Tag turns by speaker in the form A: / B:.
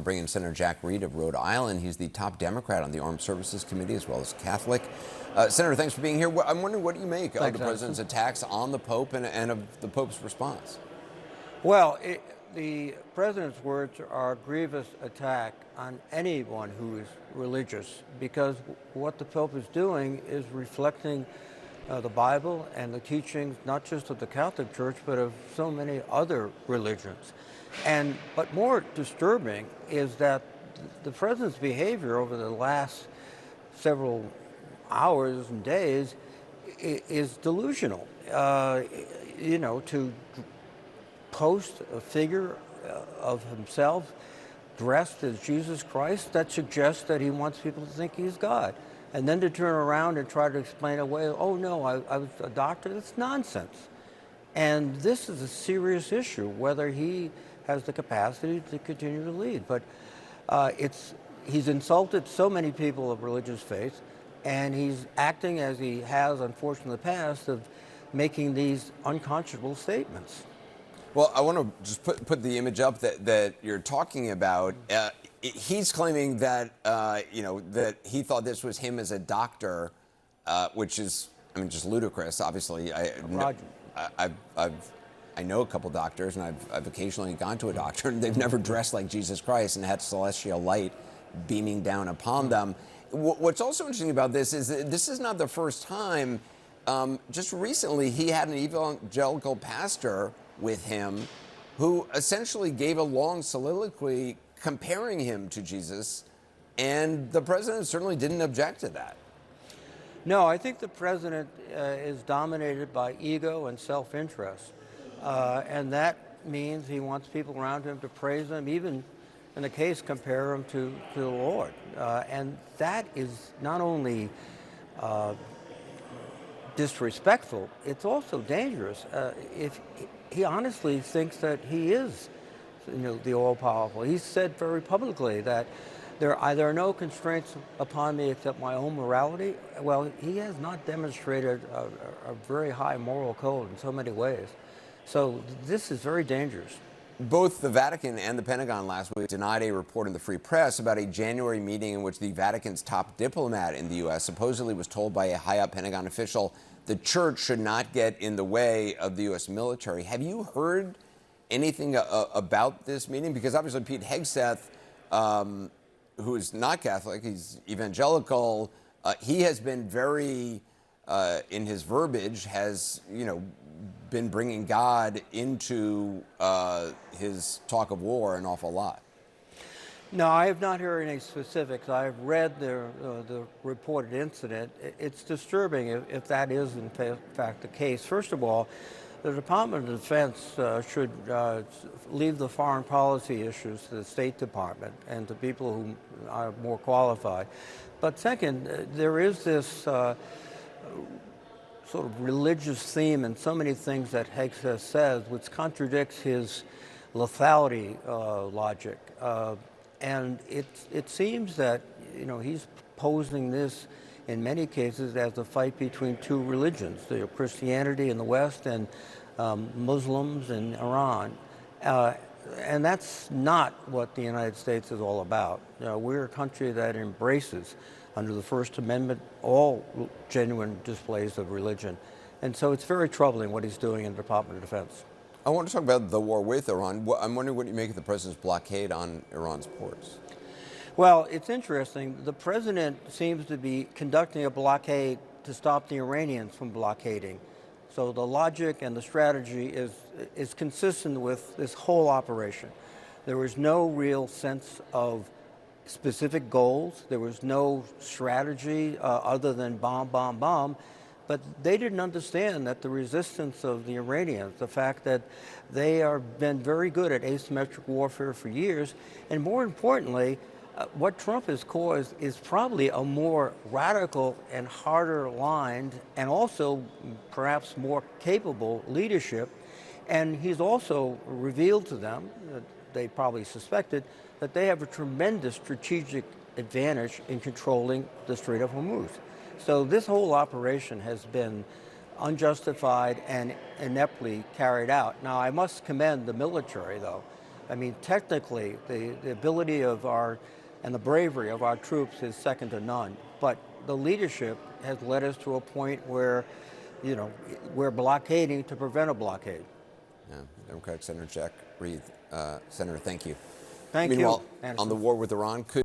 A: to bring in Senator Jack Reed of Rhode Island. He's the top Democrat on the Armed Services Committee, as well as Catholic. Senator, thanks for being here. I'm wondering, what do you make of the president's attacks on the Pope and of the Pope's response?
B: Well, the president's words are a grievous attack on anyone who is religious, because what the Pope is doing is reflecting the Bible and the teachings, not just of the Catholic Church, but of so many other religions. But more disturbing is that the president's behavior over the last several hours and days is delusional. To post a figure of himself dressed as Jesus Christ, that suggests that he wants people to think he's God. And then to turn around and try to explain away, oh no, I was a doctor, that's nonsense. And this is a serious issue, whether he has the capacity to continue to lead. But he's insulted so many people of religious faith, and he's acting as he has, unfortunately, in the past, of making these unconscionable statements.
A: Well, I want to just put the image up that you're talking about. He's claiming that that he thought this was him as a doctor, which is, just ludicrous. Obviously, I know a couple doctors, and I've occasionally gone to a doctor, and they've never dressed like Jesus Christ and had celestial light beaming down upon them. What's also interesting about this is that this is not the first time. Just recently, he had an evangelical pastor with him who essentially gave a long soliloquy comparing him to Jesus, and the president certainly didn't object to that.
B: No, I think the president is dominated by ego and self-interest, and that means he wants people around him to praise him, even in the case compare him to the Lord, and that is not only disrespectful, it's also dangerous. If he honestly thinks that he is, the all-powerful. He said very publicly that there are no constraints upon me except my own morality. Well, he has not demonstrated a very high moral code in so many ways. So this is very dangerous.
A: Both the Vatican and the Pentagon last week denied a report in the Free Press about a January meeting in which the Vatican's top diplomat in the U.S. supposedly was told by a high-up Pentagon official the church should not get in the way of the U.S. military. Have you heard anything about this meeting? Because obviously Pete Hegseth, who is not Catholic, he's evangelical, he has been very, in his verbiage, has, been bringing God into his talk of war an awful lot.
B: No, I have not heard any specifics. I've read the reported incident. It's disturbing if that is in fact the case. First of all, the Department of Defense should leave the foreign policy issues to the State Department and to people who are more qualified. But second, there is this sort of religious theme in so many things that Hegseth says, which contradicts his lethality logic. And it seems that he's posing this in many cases as a fight between two religions, Christianity in the West and Muslims in Iran. And that's not what the United States is all about. We're a country that embraces, under the First Amendment, all genuine displays of religion. And so it's very troubling what he's doing in the Department of Defense.
A: I want to talk about the war with Iran. I'm wondering what you make of the president's blockade on Iran's ports.
B: Well, it's interesting. The president seems to be conducting a blockade to stop the Iranians from blockading. So the logic and the strategy is consistent with this whole operation. There was no real sense of specific goals. There was no strategy other than bomb, bomb, bomb. But they didn't understand that the resistance of the Iranians, the fact that they have been very good at asymmetric warfare for years, and more importantly, what Trump has caused is probably a more radical and harder lined and also perhaps more capable leadership. And he's also revealed to them, they probably suspected, that they have a tremendous strategic advantage in controlling the Strait of Hormuz. So this whole operation has been unjustified and ineptly carried out. Now, I must commend the military, though. I mean, technically, the ability of our and the bravery of our troops is second to none. But the leadership has led us to a point where, we're blockading to prevent a blockade.
A: Yeah, Democratic Senator Jack Reed. Senator, thank you.
B: Thank
A: Meanwhile,
B: you,
A: on the
B: Anderson.
A: war with Iran, could